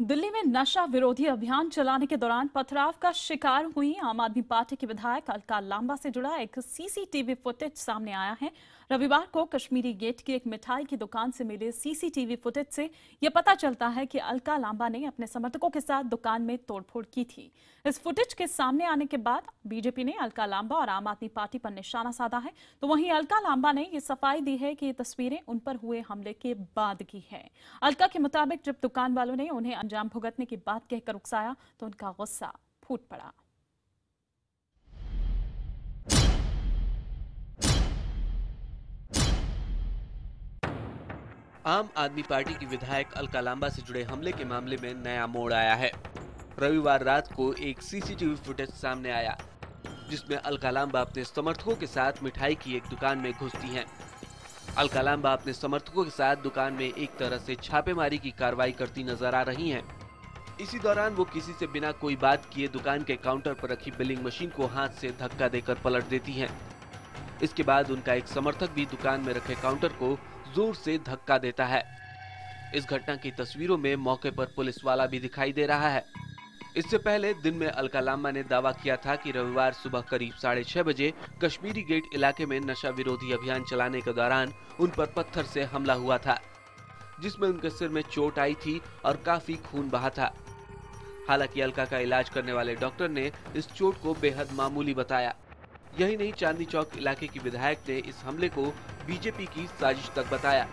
दिल्ली में नशा विरोधी अभियान चलाने के दौरान पथराव का शिकार हुई आम आदमी पार्टी की विधायक अलका लांबा से जुड़ा एक सीसीटीवी फुटेज सामने आया है। रविवार को कश्मीरी गेट की एक मिठाई की दुकान से मिले सीसीटीवी फुटेज से यह पता चलता है कि अलका लांबा ने अपने समर्थकों के साथ दुकान में तोड़फोड़ की थी। इस फुटेज के सामने आने के बाद बीजेपी ने अलका लांबा और आम आदमी पार्टी पर निशाना साधा है, तो वहीं अलका लांबा ने यह सफाई दी है कि ये तस्वीरें उन पर हुए हमले के बाद की है। अलका के मुताबिक जब दुकान वालों ने उन्हें अंजाम भुगतने की बात कहकर उकसाया तो उनका गुस्सा फूट पड़ा। आम आदमी पार्टी की विधायक अलका लांबा से जुड़े हमले के मामले में नया मोड़ आया है। रविवार रात को एक सीसीटीवी फुटेज सामने आया जिसमें अलका लांबा अपने समर्थकों के साथ मिठाई की एक दुकान में घुसती हैं। अलका लांबा अपने समर्थकों के साथ दुकान में एक तरह से छापेमारी की कार्रवाई करती नजर आ रही हैं। इसी दौरान वो किसी से बिना कोई बात किए दुकान के काउंटर पर रखी बिलिंग मशीन को हाथ से धक्का देकर पलट देती हैं। इसके बाद उनका एक समर्थक भी दुकान में रखे काउंटर को जोर से धक्का देता है। इस घटना की तस्वीरों में मौके पर पुलिस वाला भी दिखाई दे रहा है। इससे पहले दिन में अलका लांबा ने दावा किया था कि रविवार सुबह करीब 6:30 बजे कश्मीरी गेट इलाके में नशा विरोधी अभियान चलाने के दौरान उन पर पत्थर से हमला हुआ था, जिसमें उनके सिर में चोट आई थी और काफी खून बहा था। हालांकि अलका का इलाज करने वाले डॉक्टर ने इस चोट को बेहद मामूली बताया। यही नहीं, चांदनी चौक इलाके की विधायक ने इस हमले को बीजेपी की साजिश तक बताया।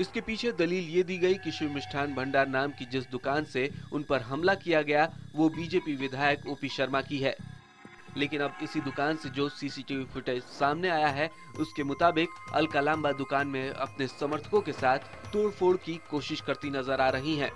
इसके पीछे दलील ये दी गई कि शिव मिष्ठान भंडार नाम की जिस दुकान से उन पर हमला किया गया वो बीजेपी विधायक ओपी शर्मा की है। लेकिन अब इसी दुकान से जो सीसीटीवी फुटेज सामने आया है उसके मुताबिक अलका लांबा दुकान में अपने समर्थकों के साथ तोड़फोड़ की कोशिश करती नजर आ रही हैं।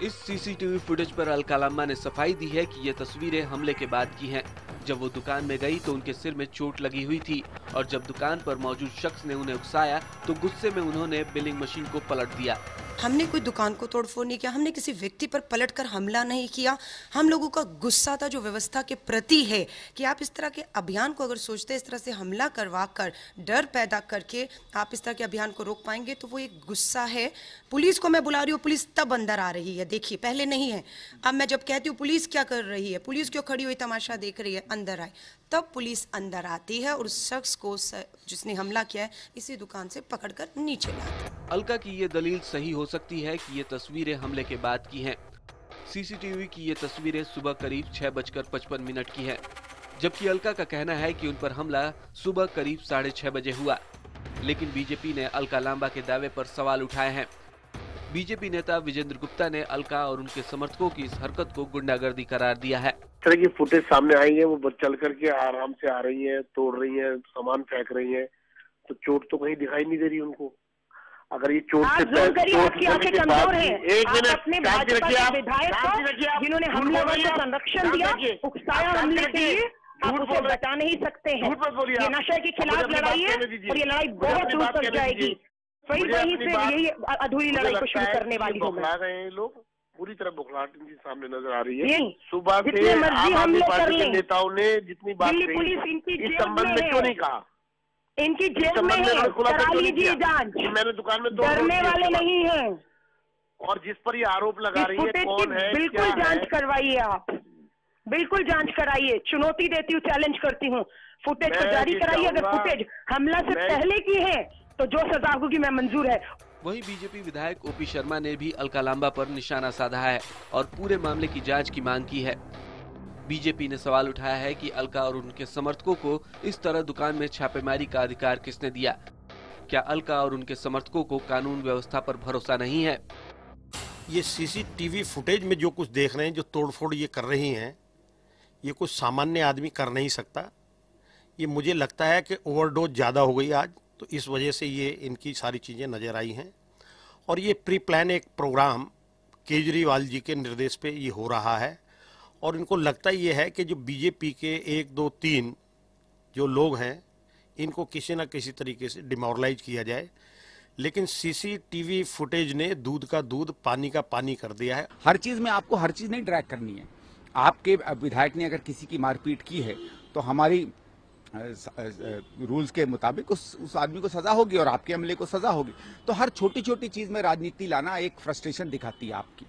इस सीसीटीवी फुटेज पर अलका लांबा ने सफाई दी है कि ये तस्वीरें हमले के बाद की हैं। जब वो दुकान में गई तो उनके सिर में चोट लगी हुई थी और जब दुकान पर मौजूद शख्स ने उन्हें उकसाया तो गुस्से में उन्होंने बिलिंग मशीन को पलट दिया। हमने कोई दुकान को तोड़फोड़ नहीं किया, हमने किसी व्यक्ति पर पलटकर हमला नहीं किया। हम लोगों का गुस्सा था जो व्यवस्था के प्रति है कि आप इस तरह के अभियान को अगर सोचते इस तरह से हमला करवा कर डर पैदा करके आप इस तरह के अभियान को रोक पाएंगे तो वो एक गुस्सा है। पुलिस को मैं बुला रही हूँ, पुलिस तब अंदर आ रही है, देखिए पहले नहीं है। अब मैं जब कहती हूँ पुलिस क्या कर रही है, पुलिस क्यों खड़ी हुई तमाशा देख रही है, अंदर आए, तब पुलिस अंदर आती है और उस शख्स को जिसने हमला किया है इसी दुकान से पकड़कर नीचे लाती है। अलका की ये दलील सही हो सकती है कि ये तस्वीरें हमले के बाद की हैं। सीसीटीवी की ये तस्वीरें सुबह करीब 6:55 की हैं, जबकि अलका का कहना है कि उन पर हमला सुबह करीब 6:30 बजे हुआ। लेकिन बीजेपी ने अलका लांबा के दावे पर सवाल उठाए हैं। बीजेपी नेता विजेंद्र गुप्ता ने अलका और उनके समर्थकों की इस हरकत को गुंडागर्दी करार दिया है। इस तरह की फुटेज सामने आई है, वो चल करके आराम से आ रही है, तोड़ रही है, सामान फेंक रही है, तो चोट तो कहीं दिखाई नहीं दे रही उनको। अगर ये चोट से आपकी आंखें कमजोर हैं। आप अपने भाजपा के विधायक को जिन्होंने हमलावर को संरक्षण दिया, उकसाया हमले के लिए, आप उसे बचा नहीं सकते हैं। ये नशे के खिलाफ लड़ाई है और ये लड़ाई बहुत दूर तक जाएगी। वहीं से यही अधूरी लड़ाई को शुरू करने वाली है। लोग पूरी तरह बुखलाहट इनके सामने नजर आ रही है। सुबह से आम आदमी पार्टी के नेताओं ने जितनी बात कही, पुलिस इनकी इस संबंध में क्यों नहीं कहा? इनकी जेब में है, करा लीजिए जांच। मैंने दुकान में डरने वाले नहीं हैं। और जिस पर ये आरोप लगा रही है कौन है, बिल्कुल जांच करवाइए, आप बिल्कुल जांच कराइए। चुनौती देती हूँ, चैलेंज करती हूँ, फुटेज को जारी कराइए। अगर फुटेज हमला से पहले की है तो जो सजा होगी मैं मंजूर है। वहीं बीजेपी विधायक ओपी शर्मा ने भी अलका लांबा पर निशाना साधा है और पूरे मामले की जांच की मांग की है। बीजेपी ने सवाल उठाया है कि अलका और उनके समर्थकों को इस तरह दुकान में छापेमारी का अधिकार किसने दिया? क्या अलका और उनके समर्थकों को कानून व्यवस्था पर भरोसा नहीं है? ये सीसीटीवी फुटेज में जो कुछ देख रहे हैं, जो तोड़फोड़ ये कर रही हैं, ये कुछ सामान्य आदमी कर नहीं सकता। ये मुझे लगता है कि ओवरडोज ज़्यादा हो गई आज, तो इस वजह से ये इनकी सारी चीज़ें नज़र आई हैं। और ये प्री प्लान एक प्रोग्राम केजरीवाल जी के निर्देश पे ये हो रहा है और इनको लगता ये है कि जो बीजेपी के 1, 2, 3 जो लोग हैं इनको किसी न किसी तरीके से डिमोरलाइज किया जाए। लेकिन सीसीटीवी फुटेज ने दूध का दूध पानी का पानी कर दिया है। हर चीज़ में आपको हर चीज़ नहीं ट्रैक करनी है। आपके विधायक ने अगर किसी की मारपीट की है तो हमारी रूल्स के मुताबिक उस आदमी को सजा होगी और आपके अमले को सजा होगी। तो हर छोटी छोटी चीज में राजनीति लाना एक फ्रस्ट्रेशन दिखाती है आपकी।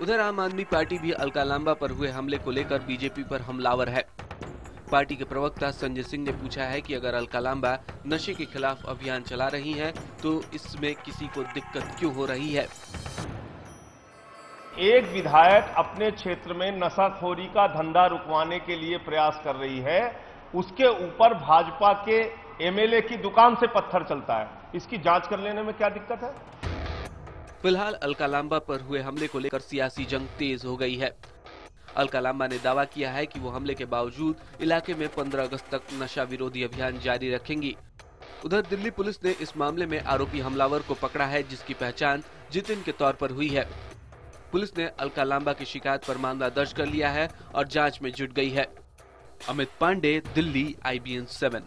उधर आम आदमी पार्टी भी अलका लांबा पर हुए हमले को लेकर बीजेपी पर हमलावर है। पार्टी के प्रवक्ता संजय सिंह ने पूछा है कि अगर अलका लांबा नशे के खिलाफ अभियान चला रही हैं, तो इसमें किसी को दिक्कत क्यों हो रही है। एक विधायक अपने क्षेत्र में नशाखोरी का धंधा रुकवाने के लिए प्रयास कर रही है, उसके ऊपर भाजपा के एमएलए की दुकान से पत्थर चलता है, इसकी जांच कर लेने में क्या दिक्कत है। फिलहाल अलका लांबा पर हुए हमले को लेकर सियासी जंग तेज हो गई है। अलका लांबा ने दावा किया है कि वो हमले के बावजूद इलाके में 15 अगस्त तक नशा विरोधी अभियान जारी रखेंगी। उधर दिल्ली पुलिस ने इस मामले में आरोपी हमलावर को पकड़ा है, जिसकी पहचान जितिन के तौर पर हुई है। पुलिस ने अलका लांबा की शिकायत पर मामला दर्ज कर लिया है और जांच में जुट गई है। अमित पांडे, दिल्ली, IBN 7।